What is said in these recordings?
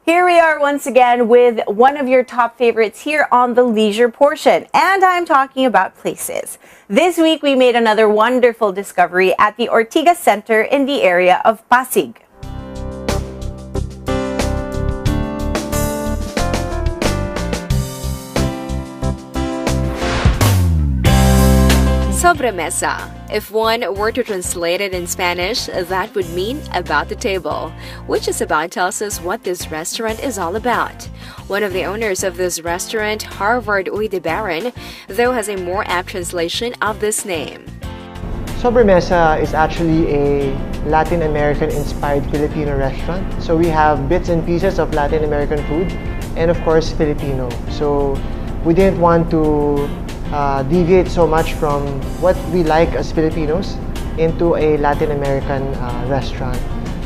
Here we are once again with one of your top favorites here on the leisure portion, and I'm talking about places. This week we made another wonderful discovery at the Ortigas Center in the area of Pasig. Sobremesa. If one were to translate it in Spanish, that would mean about the table, which is about tells us what this restaurant is all about. One of the owners of this restaurant, Harvard Baron, though has a more apt translation of this name. Sobremesa is actually a Latin American-inspired Filipino restaurant. So we have bits and pieces of Latin American food and of course Filipino. So we didn't want to deviate so much from what we like as Filipinos into a Latin American restaurant.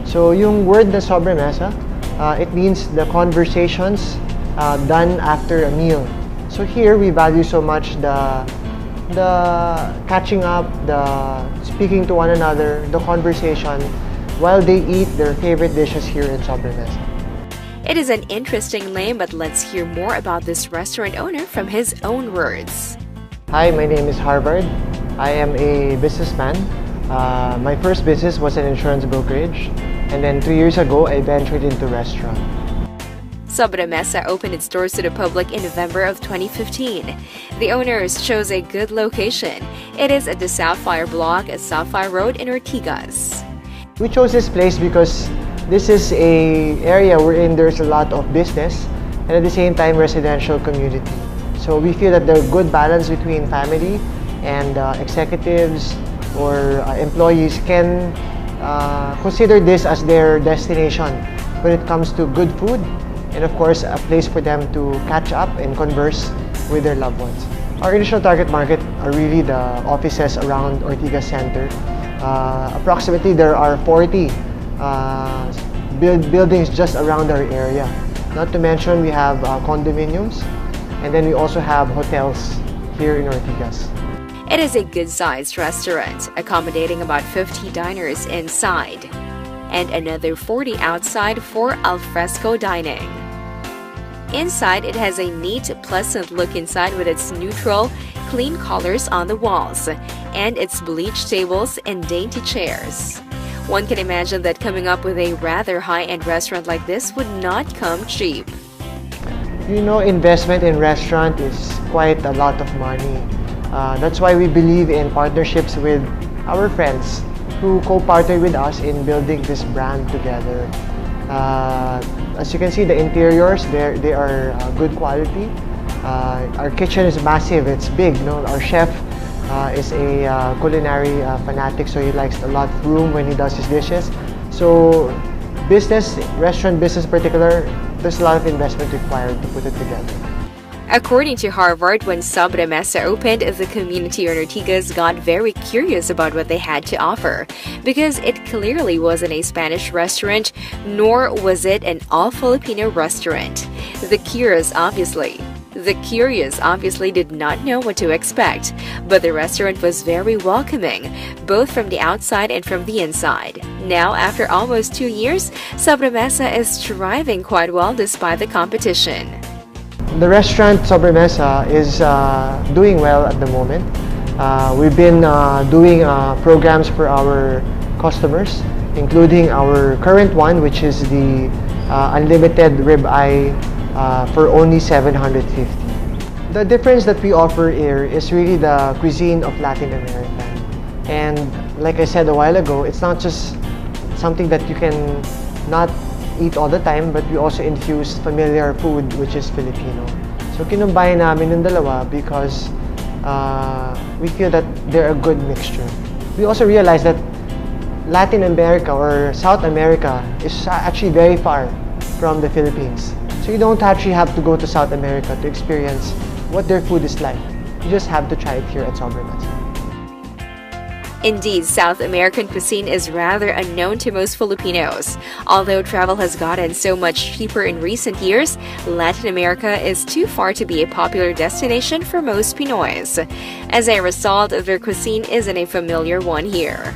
So yung word na sobremesa, it means the conversations done after a meal. So here we value so much the catching up, the speaking to one another, the conversation while they eat their favorite dishes here in Sobremesa. It is an interesting name, but let's hear more about this restaurant owner from his own words. Hi, my name is Harvard. I am a businessman. My first business was an insurance brokerage, and then 3 years ago, I ventured into restaurant. Sobremesa opened its doors to the public in November of 2015. The owners chose a good location. It is at the Sapphire Bloc at Sapphire Road in Ortigas. We chose this place because this is an area wherein there's a lot of business and at the same time residential community. So we feel that there's a good balance between family and executives or employees can consider this as their destination when it comes to good food and of course a place for them to catch up and converse with their loved ones. Our initial target market are really the offices around Ortigas Center. Approximately there are 40 buildings just around our area. Not to mention we have condominiums. And then we also have hotels here in Ortigas. It is a good-sized restaurant, accommodating about 50 diners inside and another 40 outside for alfresco dining. Inside, it has a neat, pleasant look inside with its neutral, clean colors on the walls and its bleached tables and dainty chairs. One can imagine that coming up with a rather high-end restaurant like this would not come cheap. You know, investment in restaurant is quite a lot of money. That's why we believe in partnerships with our friends who co-partner with us in building this brand together. As you can see, the interiors, they are good quality. Our kitchen is massive, it's big. No? Our chef is a culinary fanatic, so he likes a lot of room when he does his dishes. So business, restaurant business in particular, there's a lot of investment required to put it together. According to Harvard, when Sobremesa opened, the community in Ortigas got very curious about what they had to offer because it clearly wasn't a Spanish restaurant, nor was it an all-Filipino restaurant. The curious obviously did not know what to expect, but the restaurant was very welcoming, both from the outside and from the inside. Now, after almost 2 years, Sobremesa is thriving quite well despite the competition. The restaurant Sobremesa is doing well at the moment. We've been doing programs for our customers, including our current one, which is the unlimited ribeye for only 750. The difference that we offer here is really the cuisine of Latin America. And like I said a while ago, it's not just something that you can not eat all the time, but we also infuse familiar food which is Filipino. So kinumbine namin yung dalawa because we feel that they're a good mixture. We also realize that Latin America or South America is actually very far from the Philippines. So you don't actually have to go to South America to experience what their food is like. You just have to try it here at Sobremesa. Indeed, South American cuisine is rather unknown to most Filipinos. Although travel has gotten so much cheaper in recent years, Latin America is too far to be a popular destination for most Pinoys. As a result, their cuisine isn't a familiar one here.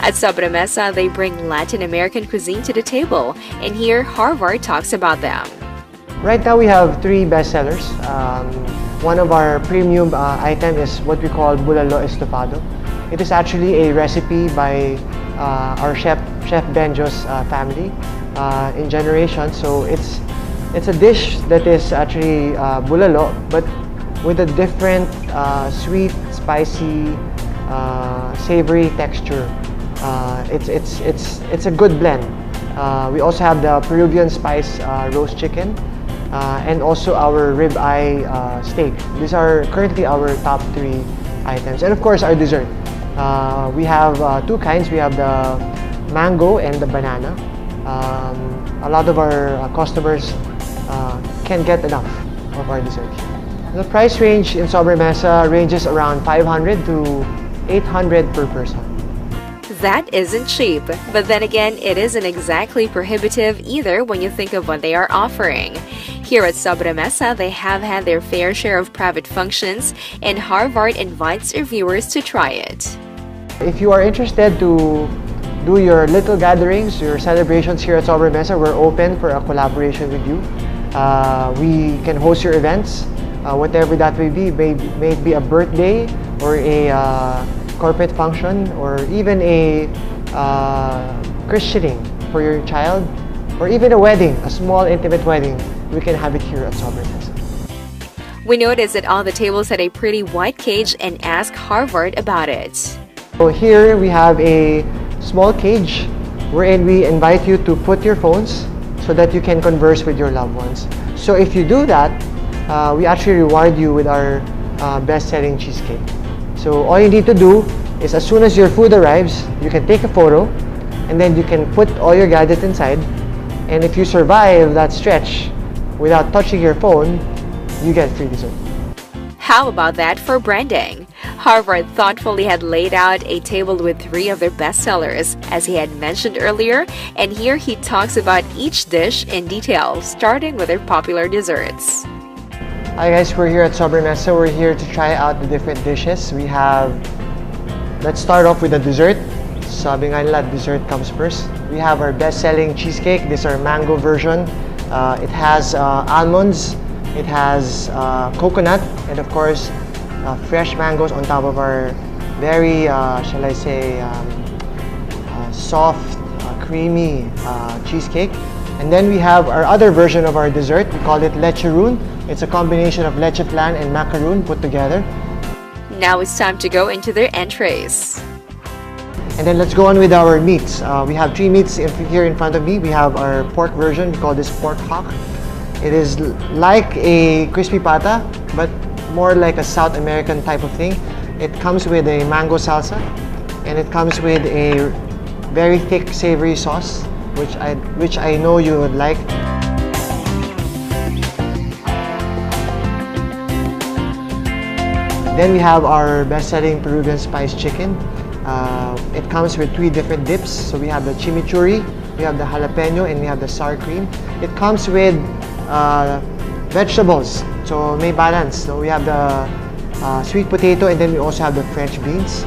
At Sobremesa, they bring Latin American cuisine to the table, and here Harvard talks about them. Right now we have three bestsellers. One of our premium item is what we call bulalo estofado. It is actually a recipe by our Chef Benjo's family in generations. So it's a dish that is actually bulalo, but with a different sweet, spicy, savory texture. It's a good blend. We also have the Peruvian spice roast chicken and also our ribeye steak. These are currently our top three items, and of course our dessert. We have two kinds. We have the mango and the banana. A lot of our customers can't get enough of our dessert. The price range in Sobremesa ranges around 500 to 800 per person. That isn't cheap, but then again, it isn't exactly prohibitive either when you think of what they are offering. Here at Sobremesa, they have had their fair share of private functions, and Harvard invites their viewers to try it. If you are interested to do your little gatherings, your celebrations here at Sobremesa, we're open for a collaboration with you. We can host your events, whatever that may be. May it be a birthday or a corporate function, or even a christening for your child, or even a wedding, a small intimate wedding. We can have it here at Sobremesa. We noticed that all the tables had a pretty white cage and asked Harvard about it. So here we have a small cage wherein we invite you to put your phones so that you can converse with your loved ones. So if you do that, we actually reward you with our best-selling cheesecake. So all you need to do is, as soon as your food arrives, you can take a photo and then you can put all your gadgets inside, and if you survive that stretch without touching your phone, you get free dessert. How about that for branding? Harvard thoughtfully had laid out a table with three of their bestsellers, as he had mentioned earlier, and here he talks about each dish in detail, starting with their popular desserts. Hi guys, we're here at Sobremesa. We're here to try out the different dishes. Let's start off with the dessert. Sabi nga nila, dessert comes first. We have our best-selling cheesecake. This is our mango version. It has almonds, it has coconut, and of course, fresh mangoes on top of our very, shall I say, soft, creamy cheesecake. And then we have our other version of our dessert. We call it lecheroon. It's a combination of leche flan and macaroon put together. Now it's time to go into their entrees. And then let's go on with our meats. We have three meats here in front of me. We have our pork version. We call this pork hock. It is like a crispy pata, but more like a South American type of thing. It comes with a mango salsa, and it comes with a very thick savory sauce, which I know you would like. Then we have our best-selling Peruvian spice chicken. It comes with three different dips. So we have the chimichurri, we have the jalapeno, and we have the sour cream. It comes with vegetables, so may balance. So we have the sweet potato, and then we also have the French beans.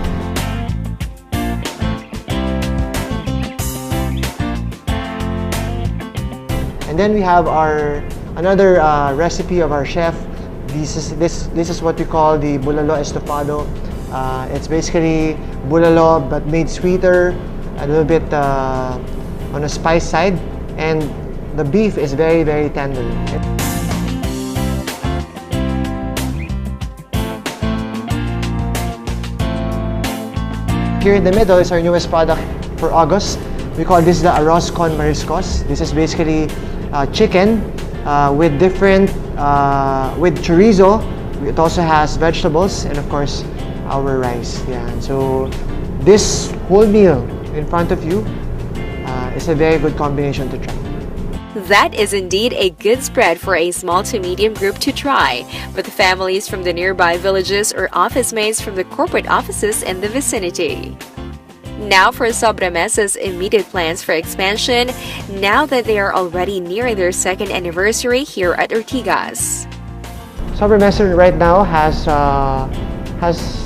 And then we have another recipe of our chef. This is what we call the bulalo estofado. It's basically bulalo but made sweeter, a little bit on a spice side, and the beef is very, very tender. Here in the middle is our newest product for August. We call this the arroz con mariscos. This is basically chicken with with chorizo. It also has vegetables and of course our rice. Yeah. So this whole meal in front of you is a very good combination to try. That is indeed a good spread for a small to medium group to try, with families from the nearby villages or office mates from the corporate offices in the vicinity. Now for Sobremesa's immediate plans for expansion, now that they are already nearing their second anniversary here at Ortigas. Sobremesa right now has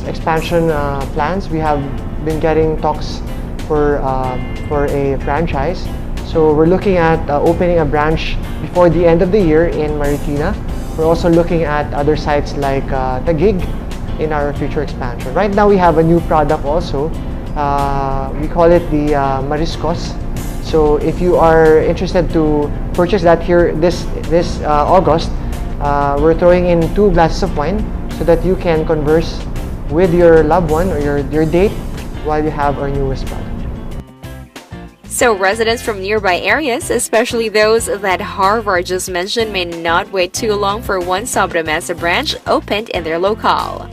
expansion plans. We have been getting talks for a franchise. So we're looking at opening a branch before the end of the year in Marikina. We're also looking at other sites like Taguig in our future expansion. Right now we have a new product also. We call it the Mariscos. So if you are interested to purchase that here this August, we're throwing in 2 glasses of wine so that you can converse with your loved one or your date while you have our newest product. So residents from nearby areas, especially those that Harvard just mentioned, may not wait too long for one Sobremesa branch opened in their locale.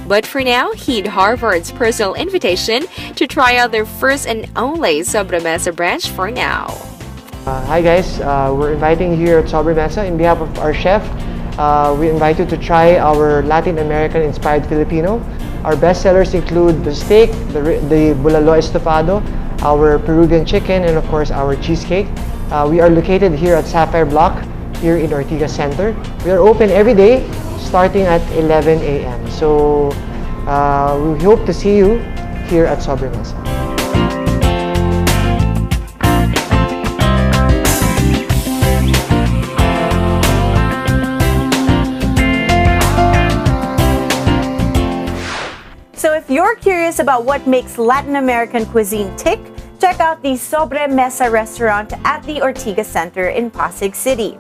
But for now, heed Harvard's personal invitation to try out their first and only Sobremesa branch for now. Hi guys, we're inviting you here at Sobremesa. In behalf of our chef, we invite you to try our Latin American inspired Filipino. Our best sellers include the steak, the bulalo estofado, our Peruvian chicken, and of course our cheesecake. We are located here at Sapphire Bloc here in Ortigas Center. We are open every day starting at 11 a.m. So we hope to see you here at Sobremesa. So if you're curious about what makes Latin American cuisine tick, check out the Sobremesa restaurant at the Ortigas Center in Pasig City.